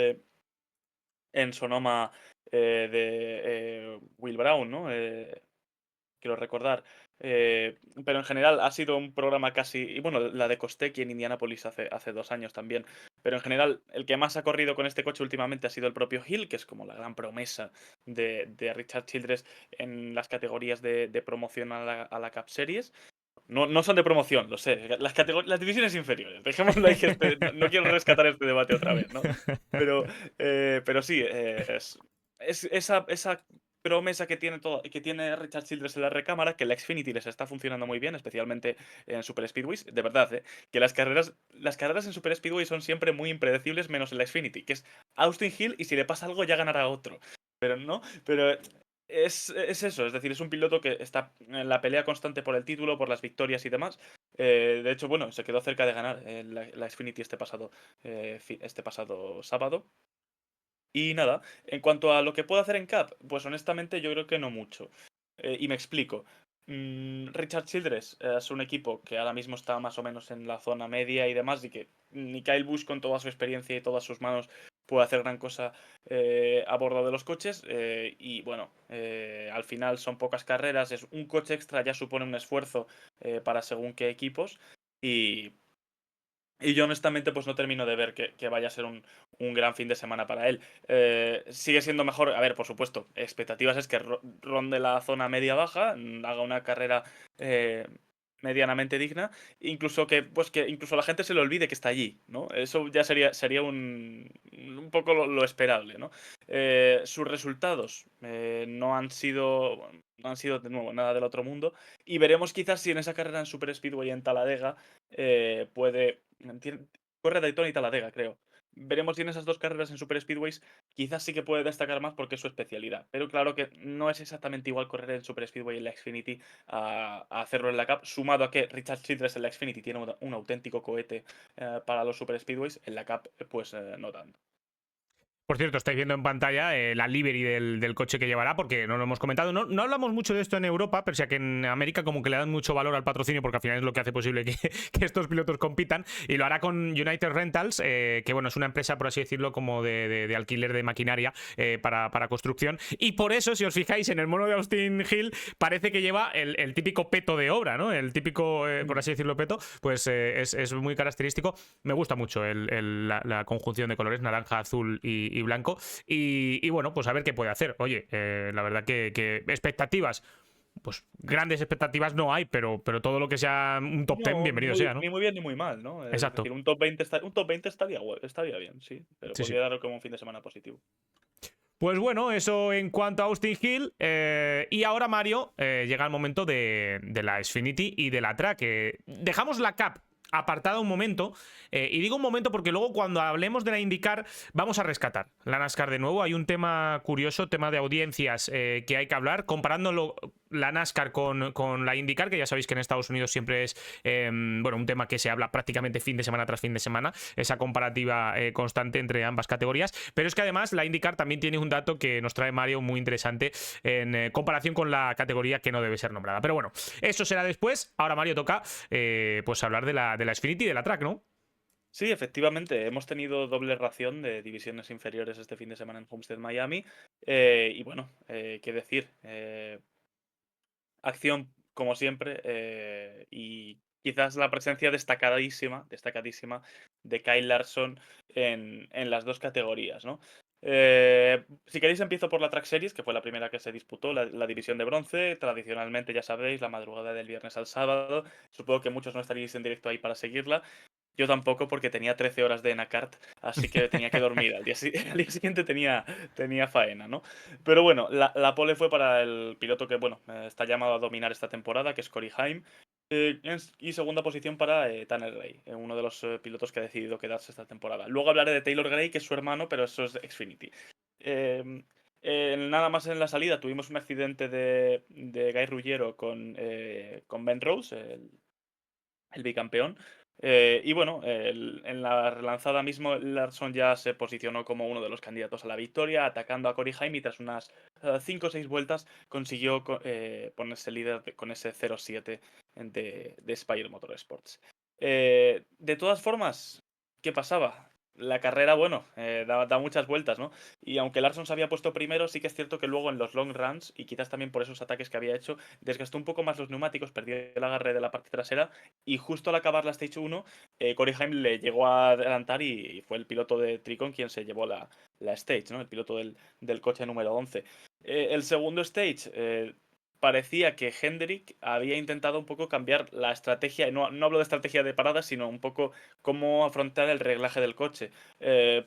en Sonoma de Will Brown, ¿no? Quiero recordar. Pero en general ha sido un programa casi. Y bueno, la de Kostecki en Indianapolis hace 2 años también. Pero en general, el que más ha corrido con este coche últimamente ha sido el propio Hill, que es como la gran promesa de Richard Childress en las categorías de promoción a la Cup Series. No son de promoción, lo sé. Las divisiones inferiores. Dejémoslo ahí, que no quiero rescatar este debate otra vez, ¿no? Pero sí, es esa promesa que tiene Richard Childress en la recámara, que la Xfinity les está funcionando muy bien, especialmente en Super Speedways. De verdad, que las carreras en Super Speedway son siempre muy impredecibles, menos en la Xfinity, que es Austin Hill y si le pasa algo ya ganará otro. Pero no, pero es eso, es decir, es un piloto que está en la pelea constante por el título, por las victorias y demás. De hecho, bueno, se quedó cerca de ganar la Xfinity este pasado sábado. Y nada, en cuanto a lo que puedo hacer en Cup, pues honestamente yo creo que no mucho. Y me explico. Richard Childress es un equipo que ahora mismo está más o menos en la zona media y demás, y que ni Kyle Busch con toda su experiencia y todas sus manos puede hacer gran cosa a bordo de los coches. Y bueno, al final son pocas carreras, es un coche extra ya supone un esfuerzo para según qué equipos. Y, y yo honestamente pues no termino de ver que vaya a ser un gran fin de semana para él. Sigue siendo mejor, a ver, por supuesto, expectativas es que ronde la zona media-baja, haga una carrera eh, medianamente digna, incluso que incluso la gente se le olvide que está allí, ¿no? Eso ya sería un poco lo esperable, ¿no? Sus resultados no han sido de nuevo nada del otro mundo, y veremos quizás si en esa carrera en Super Speedway en Talladega puede. Corre Daytona y Talladega, creo. Veremos si en esas dos carreras en Super Speedways quizás sí que puede destacar más porque es su especialidad. Pero claro que no es exactamente igual correr en Super Speedway en la Xfinity a hacerlo en la Cup, sumado a que Richard Childress en la Xfinity tiene un auténtico cohete para los Super Speedways, en la Cup pues no tanto. Por cierto, estáis viendo en pantalla la livery del coche que llevará, porque no lo hemos comentado. No hablamos mucho de esto en Europa, pero sí que en América como que le dan mucho valor al patrocinio, porque al final es lo que hace posible que estos pilotos compitan. Y lo hará con United Rentals, que bueno, es una empresa, por así decirlo, como de alquiler de maquinaria para construcción. Y por eso, si os fijáis, en el mono de Austin Hill parece que lleva el típico peto de obra, ¿no? El típico, por así decirlo, peto, pues es muy característico. Me gusta mucho la conjunción de colores, naranja, azul y blanco. Y bueno, pues a ver qué puede hacer. Oye, la verdad que expectativas, pues grandes expectativas no hay, pero todo lo que sea un top 10, No, bienvenido sea, ¿no? ni muy bien ni muy mal, ¿no? Es Exacto. decir, un top 20 estaría bien, sí. Pero Sí, sí. podría darlo como un fin de semana positivo. Pues bueno, eso en cuanto a Austin Hill. Y ahora, Mario, llega el momento de la Xfinity y de la Track. Dejamos la Cup apartada un momento. Y digo un momento porque luego cuando hablemos de la IndyCar vamos a rescatar la NASCAR de nuevo. Hay un tema curioso, tema de audiencias que hay que hablar, comparándolo la NASCAR con la IndyCar, que ya sabéis que en Estados Unidos siempre es bueno, un tema que se habla prácticamente fin de semana tras fin de semana, esa comparativa constante entre ambas categorías. Pero es que además la IndyCar también tiene un dato que nos trae Mario muy interesante en comparación con la categoría que no debe ser nombrada. Pero bueno, eso será después. Ahora, Mario, toca pues hablar de la Xfinity y de la Track, ¿no? Sí, efectivamente, hemos tenido doble ración de divisiones inferiores este fin de semana en Homestead Miami. Y bueno, qué decir. Acción, como siempre, y quizás la presencia destacadísima de Kyle Larson en las dos categorías, ¿no? Si queréis empiezo por la Track Series, que fue la primera que se disputó, la división de bronce, tradicionalmente ya sabéis, la madrugada del viernes al sábado, supongo que muchos no estaríais en directo ahí para seguirla. Yo tampoco porque tenía 13 horas de Enacart, así que tenía que dormir. Al día siguiente tenía faena, ¿no? Pero bueno, la pole fue para el piloto que, bueno, está llamado a dominar esta temporada, que es Corey Haim. Y segunda posición para Tanner Gray, uno de los pilotos que ha decidido quedarse esta temporada. Luego hablaré de Taylor Gray, que es su hermano, pero eso es Xfinity. Eh, Nada más en la salida tuvimos un accidente de Guy Ruggiero con Ben Rose, el bicampeón. Y bueno, en la relanzada mismo, Larson ya se posicionó como uno de los candidatos a la victoria, atacando a Corey Haim y tras unas 5 o 6 vueltas consiguió ponerse líder con ese 0-7 de Spire Motorsports. De todas formas, ¿qué pasaba? La carrera, bueno, da muchas vueltas, ¿no? Y aunque Larson se había puesto primero, sí que es cierto que luego en los long runs, y quizás también por esos ataques que había hecho, desgastó un poco más los neumáticos, perdió el agarre de la parte trasera y justo al acabar la Stage 1, Corey Haim le llegó a adelantar y fue el piloto de Tricon quien se llevó la Stage, ¿no? El piloto del coche número 11. El segundo Stage, parecía que Hendrick había intentado un poco cambiar la estrategia, y no hablo de estrategia de parada, sino un poco cómo afrontar el reglaje del coche.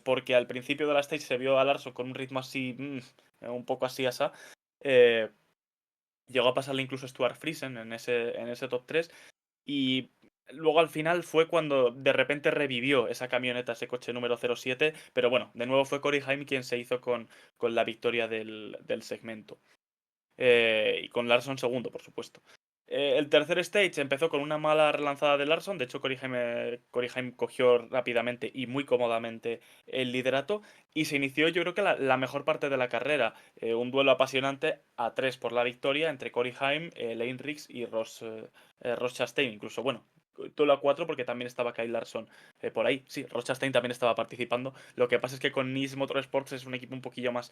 Porque al principio de la Stage se vio a Larson con un ritmo así, un poco así asá. Eh, Llegó a pasarle incluso a Stuart Friesen en ese top 3. Y luego al final fue cuando de repente revivió esa camioneta, ese coche número 07. Pero bueno, de nuevo fue Corey Haim quien se hizo con la victoria del segmento. Y con Larson segundo, por supuesto. El tercer stage empezó con una mala relanzada de Larson. De hecho, Corey Haim cogió rápidamente y muy cómodamente el liderato. Y se inició, yo creo que la mejor parte de la carrera. Un duelo apasionante a 3 por la victoria entre Corey Haim, Lane Riggs y Ross Chastain. Incluso, bueno, duelo a 4 porque también estaba Kyle Larson por ahí. Sí, Rochastain también estaba participando. Lo que pasa es que con Nice Motorsports es un equipo un poquillo más...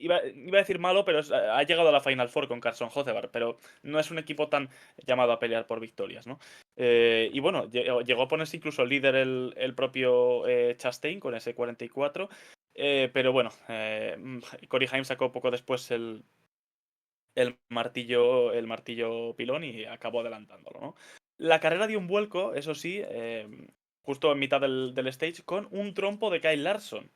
iba a decir malo, pero ha llegado a la Final Four con Carson Hocevar, pero no es un equipo tan llamado a pelear por victorias, ¿no? Y bueno, llegó a ponerse incluso líder el propio Chastain con ese 44, pero bueno, Corey Haim sacó poco después el martillo pilón y acabó adelantándolo, ¿no? La carrera dio un vuelco, eso sí, justo en mitad del stage, con un trompo de Kyle Larson.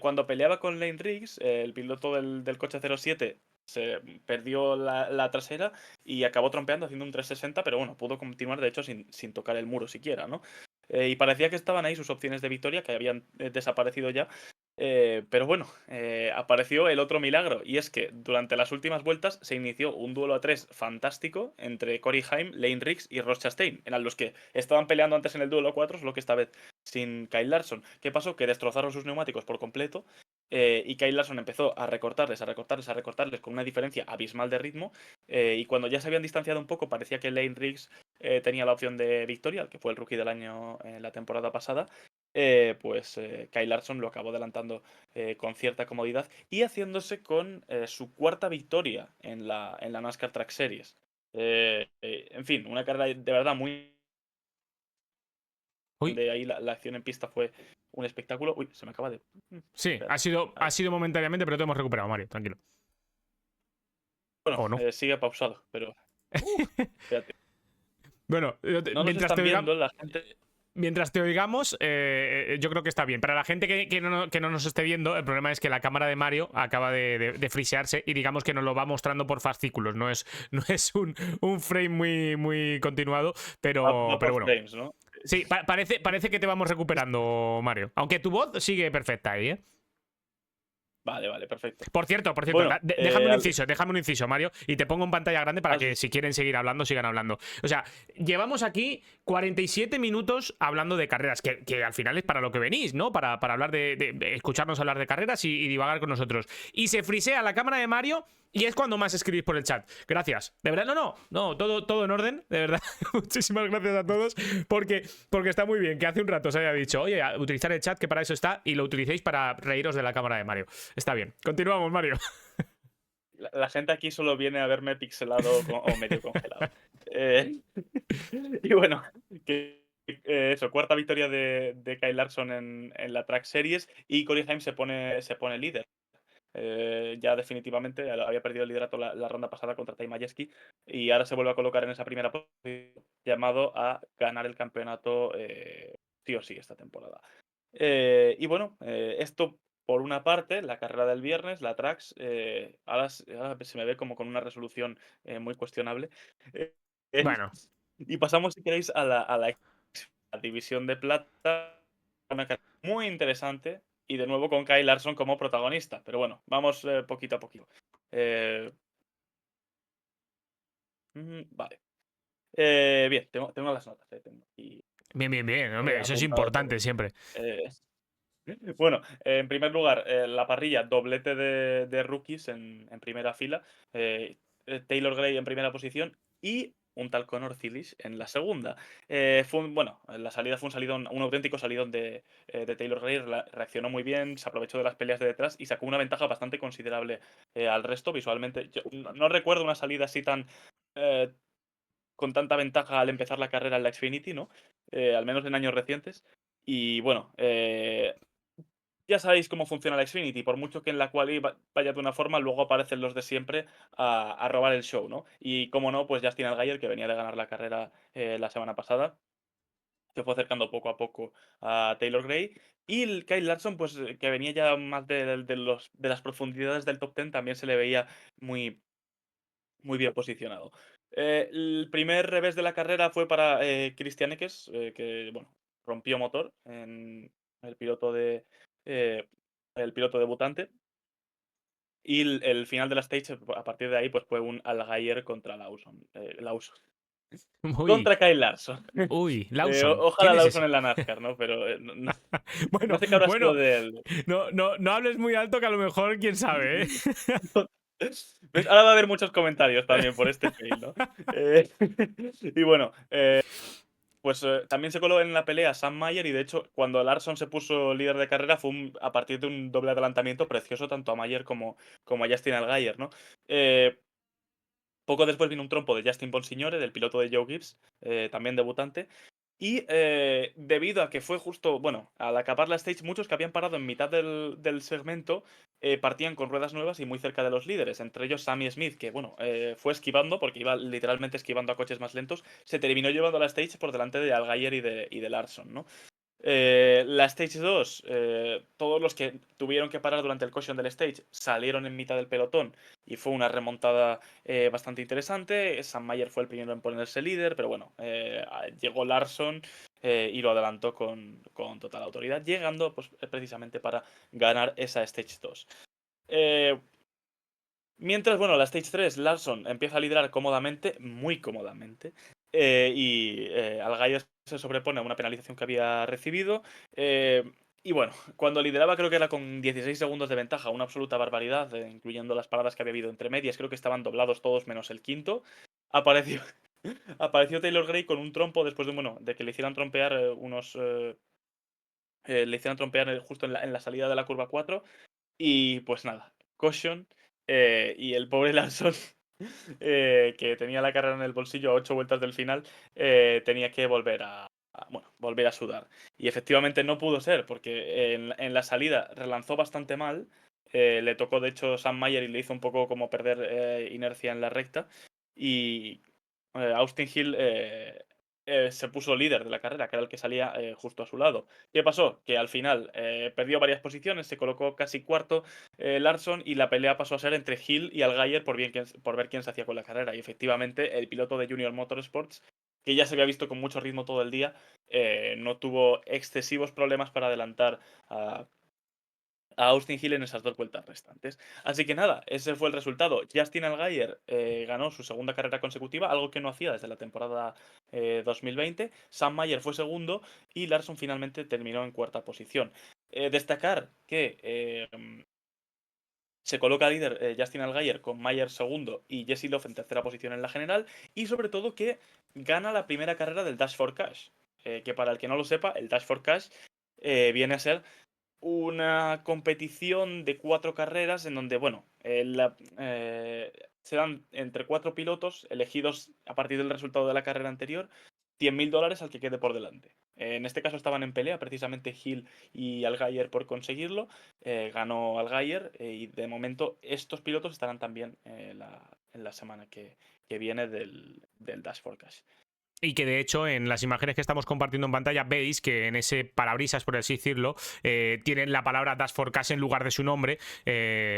Cuando peleaba con Lane Riggs, el piloto del coche 07 se perdió la trasera y acabó trompeando haciendo un 360, pero bueno, pudo continuar de hecho sin tocar el muro siquiera, ¿no? Y parecía que estaban ahí sus opciones de victoria, que habían desaparecido ya, pero bueno, apareció el otro milagro, y es que durante las últimas vueltas se inició un duelo a 3 fantástico entre Corey Haim, Lane Riggs y Ross Chastain. Eran los que estaban peleando antes en el duelo a 4, solo que esta vez sin Kyle Larson. ¿Qué pasó? Que destrozaron sus neumáticos por completo, y Kyle Larson empezó a recortarles, a recortarles, a recortarles con una diferencia abismal de ritmo, y cuando ya se habían distanciado un poco parecía que Lane Riggs tenía la opción de victoria, que fue el rookie del año en la temporada pasada. Kyle Larson lo acabó adelantando con cierta comodidad y haciéndose con su cuarta victoria en la NASCAR Track Series. En fin, una carrera de verdad muy... Uy, donde ahí la acción en pista fue un espectáculo. Uy, se me acaba de... sí, Espérate. ha sido momentáneamente, pero te hemos recuperado, Mario, tranquilo. Bueno, ¿O no? sigue pausado, pero... Espérate. Bueno, No nos están viendo la gente... mientras te oigamos, yo creo que está bien. Para la gente que no nos esté viendo, el problema es que la cámara de Mario acaba de frisearse y digamos que nos lo va mostrando por fascículos. No es un frame muy continuado, Va pero por bueno. frames, ¿no? Sí, parece que te vamos recuperando, Mario. Aunque tu voz sigue perfecta ahí, ¿eh? Vale, vale, perfecto. Por cierto, Bueno, déjame un inciso, Mario, y te pongo en pantalla grande para que sí. si quieren seguir hablando, sigan hablando. O sea, llevamos aquí 47 minutos hablando de carreras, que al final es para lo que venís, ¿no? Para hablar de escucharnos hablar de carreras y divagar con nosotros. Y se frisea la cámara de Mario y es cuando más escribís por el chat. Gracias. De verdad, no, todo en orden, de verdad. Muchísimas gracias a todos, porque está muy bien que hace un rato os haya dicho, oye, utilizar el chat, que para eso está, y lo utilicéis para reíros de la cámara de Mario. Está bien. Continuamos, Mario. La gente aquí solo viene a verme pixelado o medio congelado. Eh, y bueno, eso, cuarta victoria de Kyle Larson en la Track Series, y Corey Haim se pone líder. Ya definitivamente había perdido el liderato la ronda pasada contra Ty Majeski, y ahora se vuelve a colocar en esa primera posición, llamado a ganar el campeonato sí o sí esta temporada. Y bueno, esto por una parte, la carrera del viernes, la Trax, ahora se me ve como con una resolución muy cuestionable. Eh, eh, Bueno, y pasamos, si queréis, a la división de plata, una carrera muy interesante, y de nuevo con Kyle Larson como protagonista. Pero bueno, vamos poquito a poquito. Vale. Bien, tengo las notas. Tengo aquí bien, hombre, eso es apuntado todo. importante siempre. Eh, Bueno, en primer lugar, la parrilla, doblete de rookies en primera fila. Taylor Gray en primera posición y un tal Connor Phillips en la segunda. La salida fue un auténtico salidón de Taylor Gray. Reaccionó muy bien, se aprovechó de las peleas de detrás y sacó una ventaja bastante considerable al resto visualmente. Yo no recuerdo una salida así eh, con tanta ventaja al empezar la carrera en la Xfinity, ¿no? Al menos en años recientes. Y bueno, ya sabéis cómo funciona la Xfinity, por mucho que en la quali vaya de una forma, luego aparecen los de siempre a robar el show, ¿no? Y como no, pues Justin Allgaier, que venía de ganar la carrera la semana pasada, se fue acercando poco a poco a Taylor Gray. Y el Kyle Larson, pues que venía ya más de las profundidades del top 10, también se le veía muy, muy bien posicionado. El primer revés de la carrera fue para Christian Ekes, que bueno, rompió motor en el piloto eh, el piloto debutante. Y el final de la stage, a partir de ahí, pues fue un Allgaier contra Lawson. Uy, Contra Kyle Larson. Lawson. Ojalá ¿Quién es Lawson ese? en la NASCAR, ¿no? Pero no Bueno, sé qué habrá sido bueno, de él. no hables muy alto que a lo mejor, quién sabe, ¿eh? ¿Ves? Ahora va a haber muchos comentarios también por este fail, ¿no? Y bueno, pues también se coló en la pelea Sam Mayer y de hecho cuando Larson se puso líder de carrera fue a partir de un doble adelantamiento precioso tanto a Mayer como a Justin Allgaier, ¿no? Eh, Poco después vino un trompo de Justin Bonsignore, del piloto de Joe Gibbs, también debutante. Y debido a que fue justo, bueno, al acabar la stage, muchos que habían parado en mitad del segmento partían con ruedas nuevas y muy cerca de los líderes, entre ellos Sammy Smith, que bueno, fue esquivando, porque iba literalmente esquivando a coches más lentos, se terminó llevando la stage por delante de Allgaier y de Larson, ¿no? La Stage 2, todos los que tuvieron que parar durante el caution del stage salieron en mitad del pelotón y fue una remontada bastante interesante. Sam Mayer fue el primero en ponerse líder, pero bueno, llegó Larson y lo adelantó con total autoridad, llegando pues, precisamente para ganar esa Stage 2. Mientras, bueno, la Stage 3, Larson empieza a liderar cómodamente, muy cómodamente, y Allgaier se sobrepone a una penalización que había recibido. Y bueno, cuando lideraba creo que era con 16 segundos de ventaja, una absoluta barbaridad, incluyendo las paradas que había habido entre medias, creo que estaban doblados todos menos el quinto. Apareció, apareció Taylor Gray con un trompo después de que le hicieran trompear le hicieran trompear justo en la salida de la curva 4 y pues nada, caution. Y el pobre Larson, que tenía la carrera en el bolsillo a 8 vueltas del final, tenía que volver a sudar. Y efectivamente no pudo ser, porque en la salida relanzó bastante mal. Le tocó, de hecho, Sam Mayer y le hizo un poco como perder inercia en la recta. Y Austin Hill se puso líder de la carrera, que era el que salía justo a su lado. ¿Qué pasó? Que al final perdió varias posiciones, se colocó casi cuarto Larson y la pelea pasó a ser entre Hill y Allgaier por ver quién se hacía con la carrera. Y efectivamente, el piloto de Junior Motorsports, que ya se había visto con mucho ritmo todo el día, no tuvo excesivos problemas para adelantar a Austin Hill en esas 2 vueltas restantes. Así que nada, ese fue el resultado. Justin Allgaier ganó su segunda carrera consecutiva, algo que no hacía desde la temporada 2020. Sam Mayer fue segundo y Larson finalmente terminó en cuarta posición. Destacar que se coloca líder Justin Allgaier con Mayer segundo y Jesse Love en tercera posición en la general. Y sobre todo que gana la primera carrera del Dash for Cash. Que para el que no lo sepa, el Dash for Cash viene a ser una competición de 4 carreras en donde, bueno, se dan entre 4 pilotos elegidos a partir del resultado de la carrera anterior, $100.000 al que quede por delante. En este caso estaban en pelea precisamente Hill y Allgaier por conseguirlo. Ganó Allgaier y de momento estos pilotos estarán también en la semana que viene del Dash for Cash. Y que de hecho en las imágenes que estamos compartiendo en pantalla veis que en ese parabrisas, por así decirlo, tienen la palabra Dash for Cash en lugar de su nombre,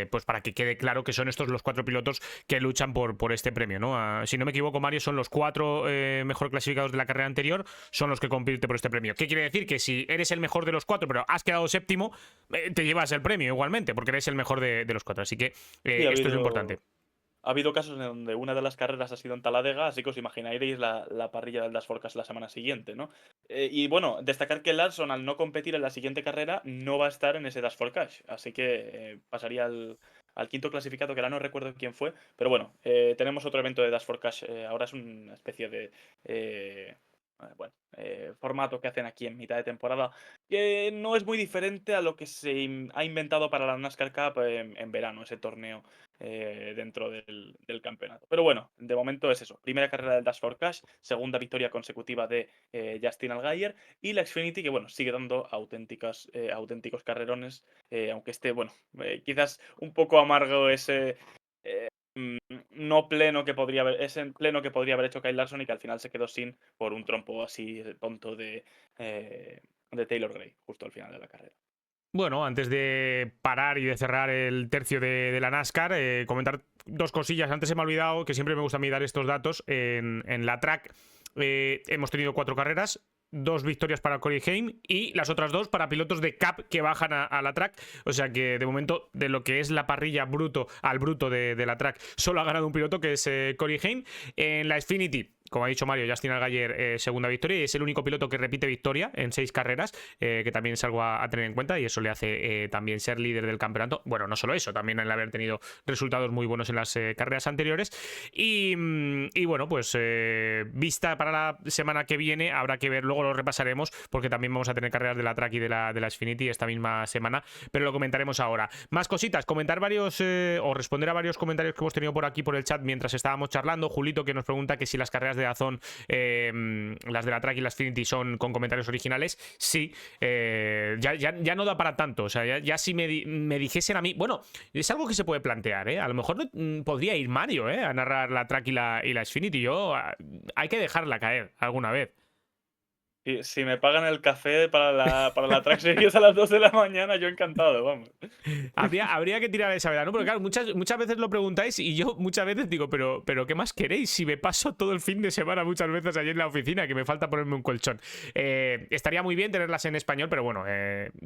pues para que quede claro que son estos los 4 pilotos que luchan por este premio, ¿no? Si no me equivoco, Mario, son los 4 mejor clasificados de la carrera anterior, son los que compiten por este premio. ¿Qué quiere decir? Que si eres el mejor de los 4, pero has quedado séptimo, te llevas el premio igualmente, porque eres el mejor de los 4. Así que Sí, esto es lo importante. ha habido casos en donde una de las carreras ha sido en Taladega, así que os imaginaréis la parrilla del Dash for Cash la semana siguiente, ¿no? Y bueno, destacar que Larson, al no competir en la siguiente carrera, no va a estar en ese Dash for Cash, así que pasaría al quinto clasificado, que ahora no recuerdo quién fue, pero bueno, tenemos otro evento de Dash for Cash, ahora es una especie de formato que hacen aquí en mitad de temporada, que no es muy diferente a lo que se ha inventado para la NASCAR Cup en verano, ese torneo dentro del campeonato. Pero bueno, de momento es eso. Primera carrera del Dash for Cash, segunda victoria consecutiva de Justin Allgaier y la Xfinity que, bueno, sigue dando auténticos carrerones, aunque esté, bueno, quizás un poco amargo ese no pleno que podría haber, ese pleno que podría haber hecho Kyle Larson y que al final se quedó sin por un trompo así tonto de Taylor Gray, justo al final de la carrera. Bueno, antes de parar y de cerrar el tercio de la NASCAR, comentar 2 cosillas. Antes se me ha olvidado, que siempre me gusta a mí dar estos datos. En la track hemos tenido 4 carreras, 2 victorias para Corey Haim y las otras 2 para pilotos de Cup que bajan a la track. O sea que de momento, de lo que es la parrilla bruto al bruto de la track, solo ha ganado un piloto, que es Corey Haim. En la Xfinity, como ha dicho Mario, Justin Allgaier, segunda victoria, y es el único piloto que repite victoria en 6 carreras, que también es algo a tener en cuenta, y eso le hace también ser líder del campeonato. Bueno, no solo eso, también el haber tenido resultados muy buenos en las carreras anteriores. Y bueno, pues vista para la semana que viene, habrá que ver, luego lo repasaremos, porque también vamos a tener carreras de la Track y de la Xfinity esta misma semana, pero lo comentaremos ahora. Más cositas, comentar varios o responder a varios comentarios que hemos tenido por aquí por el chat mientras estábamos charlando. Julito, que nos pregunta que si las carreras de Dazón, las de la Track y la Xfinity, son con comentarios originales. Sí, ya no da para tanto. O sea, ya si me dijesen a mí, bueno, es algo que se puede plantear, ¿eh? A lo mejor podría ir Mario, a narrar la Track y la Xfinity. Hay que dejarla caer alguna vez. Y si me pagan el café para la Track Series a las 2 de la mañana, yo encantado, vamos. Habría que tirar esa veda, ¿no? Porque claro, muchas veces lo preguntáis y yo muchas veces digo, pero ¿qué más queréis? Si me paso todo el fin de semana muchas veces allí en la oficina, que me falta ponerme un colchón. Estaría muy bien tenerlas en español, pero bueno,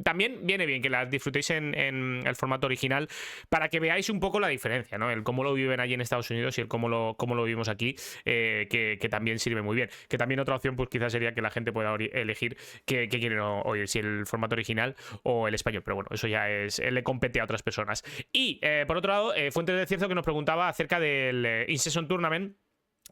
también viene bien que las disfrutéis en el formato original para que veáis un poco la diferencia, ¿no? El cómo lo viven allí en Estados Unidos y el cómo lo vivimos aquí, que también sirve muy bien. Que también otra opción, pues quizás sería que la gente pueda elegir qué quieren oír, si el formato original o el español, pero bueno, eso ya le compete a otras personas. Y por otro lado, Fuentes de Cierzo, que nos preguntaba acerca del In-Season Tournament,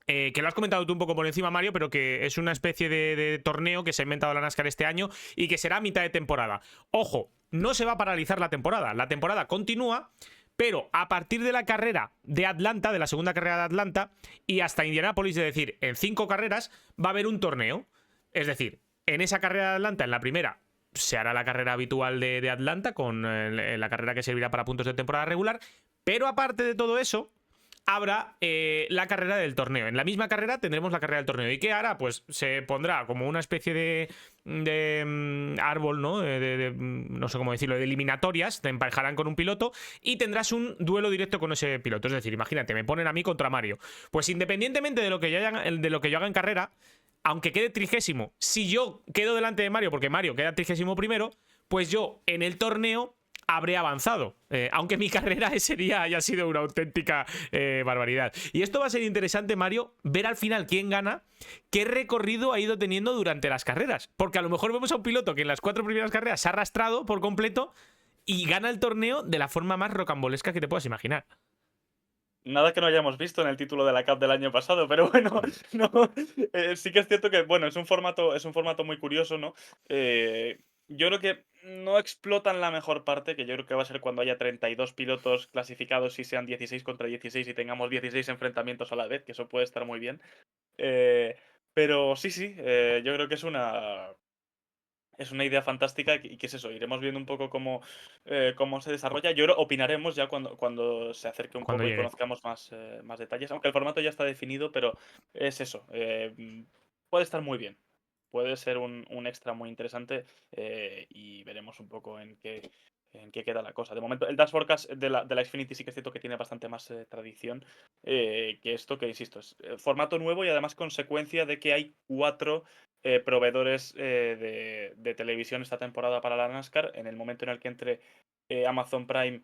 que lo has comentado tú un poco por encima, Mario, pero que es una especie de torneo que se ha inventado la NASCAR este año y que será a mitad de temporada. Ojo, no se va a paralizar la temporada continúa, pero a partir de la carrera de Atlanta, de la segunda carrera de Atlanta, y hasta Indianápolis, es decir, en 5 carreras, va a haber un torneo. Es decir, en esa carrera de Atlanta, en la primera, se hará la carrera habitual de Atlanta, con la carrera que servirá para puntos de temporada regular, pero aparte de todo eso, habrá la carrera del torneo. En la misma carrera tendremos la carrera del torneo. ¿Y qué hará? Pues se pondrá como una especie de árbol, ¿no? No sé cómo decirlo, de eliminatorias, te emparejarán con un piloto y tendrás un duelo directo con ese piloto. Es decir, imagínate, me ponen a mí contra Mario. Pues independientemente de lo que yo haga en carrera, aunque quede 30º, si yo quedo delante de Mario, porque Mario queda 31º, pues yo en el torneo habré avanzado, aunque mi carrera ese día haya sido una auténtica barbaridad. Y esto va a ser interesante, Mario, ver al final quién gana, qué recorrido ha ido teniendo durante las carreras, porque a lo mejor vemos a un piloto que en las 4 primeras carreras se ha arrastrado por completo y gana el torneo de la forma más rocambolesca que te puedas imaginar. Nada que no hayamos visto en el título de la Cup del año pasado, pero bueno, no, sí que es cierto que, bueno, es un formato muy curioso, ¿no? Yo creo que no explotan la mejor parte, que yo creo que va a ser cuando haya 32 pilotos clasificados y sean 16 contra 16 y tengamos 16 enfrentamientos a la vez, que eso puede estar muy bien. Eh, pero sí, sí, yo creo que es una idea fantástica y que es eso, iremos viendo un poco cómo se desarrolla. Opinaremos ya cuando se acerque un Cuando poco y llegue. conozcamos más detalles, aunque el formato ya está definido, pero es eso. Puede estar muy bien. Puede ser un extra muy interesante y veremos un poco en qué queda la cosa. De momento, el Dash Forecast de la Xfinity sí que es cierto que tiene bastante más tradición que esto, que insisto, es formato nuevo y además consecuencia de que hay 4 proveedores de televisión esta temporada para la NASCAR. En el momento en el que entre Amazon Prime,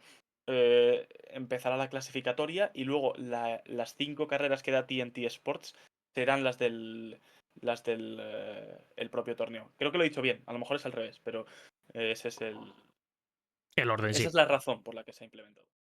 empezará la clasificatoria y luego las 5 carreras que da TNT Sports serán las del el propio torneo. Creo que lo he dicho bien, a lo mejor es al revés, pero ese es El orden, esa sí. es la razón por la que se ha implementado.